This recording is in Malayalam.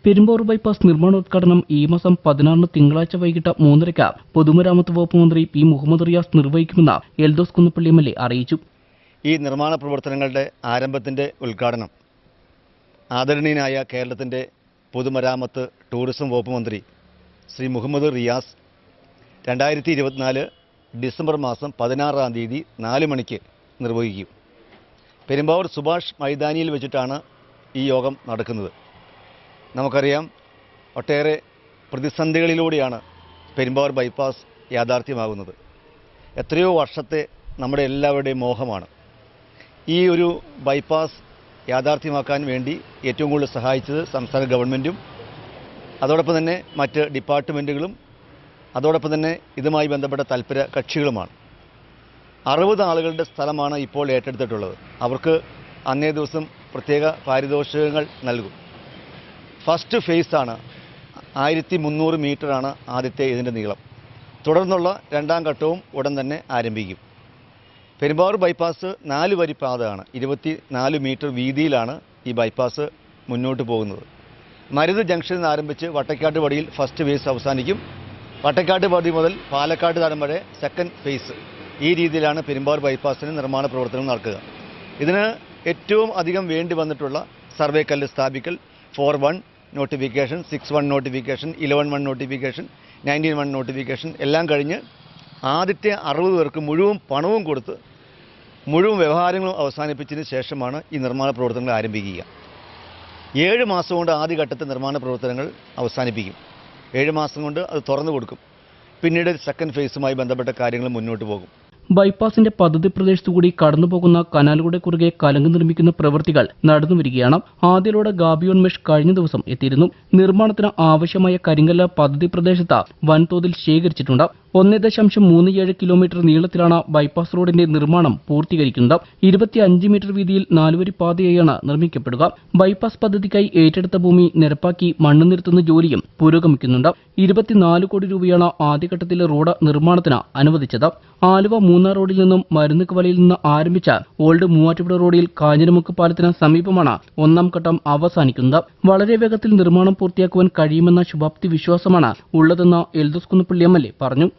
പെരുമ്പാവൂർ ബൈപ്പാസ് നിർമ്മാണോദ്ഘാടനം ഈ മാസം 16 തിങ്കളാഴ്ച വൈകിട്ട് 3:30 പൊതുമരാമത്ത് വകുപ്പ് മന്ത്രി പി മുഹമ്മദ് റിയാസ് നിർവഹിക്കുമെന്ന് എൽദോസ് കുന്നപ്പള്ളി എം.എൽ.എ. അറിയിച്ചു. ഈ നിർമ്മാണ പ്രവർത്തനങ്ങളുടെ ആരംഭത്തിന്റെ ഉദ്ഘാടനം ആദരണീയനായ കേരളത്തിന്റെ പൊതുമരാമത്ത് ടൂറിസം വകുപ്പ് മന്ത്രി ശ്രീ മുഹമ്മദ് റിയാസ് 2024 ഡിസംബർ മാസം 16-ാം തീയതി 4 മണിക്ക് നിർവഹിക്കും. പെരുമ്പാവൂർ സുഭാഷ് മൈതാനിയിൽ വെച്ചിട്ടാണ് ഈ യോഗം നടക്കുന്നത്. നമുക്കറിയാം, ഒട്ടേറെ പ്രതിസന്ധികളിലൂടെയാണ് പെരുമ്പാവൂർ ബൈപ്പാസ് യാഥാർത്ഥ്യമാകുന്നത്. എത്രയോ വർഷത്തെ നമ്മുടെ എല്ലാവരുടെയും മോഹമാണ്. ഈ ഒരു ബൈപ്പാസ് യാഥാർത്ഥ്യമാക്കാൻ വേണ്ടി ഏറ്റവും കൂടുതൽ സഹായിച്ചത് സംസ്ഥാന ഗവൺമെൻറ്റും അതോടൊപ്പം തന്നെ മറ്റ് ഡിപ്പാർട്ട്മെൻറ്റുകളും അതോടൊപ്പം തന്നെ ഇതുമായി ബന്ധപ്പെട്ട താൽപര്യ കക്ഷികളുമാണ്. 60 ആളുകളുടെ സ്ഥലമാണ് ഇപ്പോൾ ഏറ്റെടുത്തിട്ടുള്ളത്. അവർക്ക് അന്നേ ദിവസം പ്രത്യേക പാരിതോഷികങ്ങൾ നൽകും. ഫസ്റ്റ് ഫേസാണ് 1300 മീറ്ററാണ് ആദ്യത്തെ ഇതിൻ്റെ നീളം. തുടർന്നുള്ള രണ്ടാം ഘട്ടവും ഉടൻ തന്നെ ആരംഭിക്കും. പെരുമ്പാവൂർ ബൈപ്പാസ് 4 വരി പാതയാണ്. 24 മീറ്റർ വീതിയിലാണ് ഈ ബൈപ്പാസ് മുന്നോട്ട് പോകുന്നത്. മരുത് ജംഗ്ഷനിൽ നിന്ന് ആരംഭിച്ച് വട്ടക്കാട്ട് പടിയിൽ ഫസ്റ്റ് ഫേസ് അവസാനിക്കും. വട്ടക്കാട്ട് പടി മുതൽ പാലക്കാട് തടം വരെ സെക്കൻഡ് ഫേസ്. ഈ രീതിയിലാണ് പെരുമ്പാവൂർ ബൈപ്പാസിന് നിർമ്മാണ പ്രവർത്തനം നടക്കുക. ഇതിന് ഏറ്റവും അധികം വേണ്ടി വന്നിട്ടുള്ള സർവേ കല്ല് സ്ഥാപിക്കൽ, 4-1 നോട്ടിഫിക്കേഷൻ, 6-1 നോട്ടിഫിക്കേഷൻ, 11-1 നോട്ടിഫിക്കേഷൻ, 19-1 നോട്ടിഫിക്കേഷൻ എല്ലാം കഴിഞ്ഞ് ആദ്യത്തെ 60 പേർക്ക് മുഴുവൻ പണവും കൊടുത്ത് മുഴുവൻ വ്യവഹാരങ്ങളും അവസാനിപ്പിച്ചതിന് ശേഷമാണ് ഈ നിർമ്മാണ പ്രവർത്തനങ്ങൾ ആരംഭിക്കുക. 7 മാസം കൊണ്ട് ആദ്യഘട്ടത്തെ നിർമ്മാണ പ്രവർത്തനങ്ങൾ അവസാനിപ്പിക്കും. 7 മാസം കൊണ്ട് അത് തുറന്നു കൊടുക്കും. പിന്നീട് സെക്കൻഡ് ഫേസുമായി ബന്ധപ്പെട്ട കാര്യങ്ങൾ മുന്നോട്ട് പോകും. ബൈപ്പാസിന്റെ പദ്ധതി പ്രദേശത്തുകൂടി കടന്നുപോകുന്ന കനാലുകളുടെ കുറുകെ കലങ്ക് നിർമ്മിക്കുന്ന പ്രവൃത്തികൾ നടന്നുവരികയാണ്. ആദ്യലോട് ഗാബിയോൺ മെഷ് കഴിഞ്ഞ ദിവസം എത്തിയിരുന്നു. നിർമ്മാണത്തിന് ആവശ്യമായ കരിങ്കല്ല് പദ്ധതി പ്രദേശത്ത് വൻതോതിൽ ശേഖരിച്ചിട്ടുണ്ട്. 1.37 കിലോമീറ്റർ നീളത്തിലാണ് ബൈപ്പാസ് റോഡിന്റെ നിർമ്മാണം പൂർത്തീകരിക്കുന്നത്. 25 മീറ്റർ വീതിയിൽ 4 വരി പാതയായാണ് നിർമ്മിക്കപ്പെടുക. ബൈപ്പാസ് പദ്ധതിക്കായി ഏറ്റെടുത്ത ഭൂമി നിരപ്പാക്കി മണ്ണ് നിരത്തുന്ന ജോലിയും പുരോഗമിക്കുന്നുണ്ട്. 24 കോടി രൂപയാണ് ആദ്യഘട്ടത്തിലെ റോഡ് നിർമ്മാണത്തിന് അനുവദിച്ചത്. ആലുവ മൂന്നാർ റോഡിൽ നിന്നും മരുന്നുകവലയിൽ നിന്ന് ആരംഭിച്ച ഓൾഡ് മൂവാറ്റുപുഴ റോഡിൽ കാഞ്ഞിരമുക്ക് പാലത്തിന് സമീപമാണ് ഒന്നാം ഘട്ടം അവസാനിക്കുന്നത്. വളരെ വേഗത്തിൽ നിർമ്മാണം പൂർത്തിയാക്കുവാൻ കഴിയുമെന്ന ശുഭാപ്തി വിശ്വാസമാണ് ഉള്ളതെന്ന് എൽദോസ് കുന്നപ്പള്ളി എം.എൽ.എ. പറഞ്ഞു.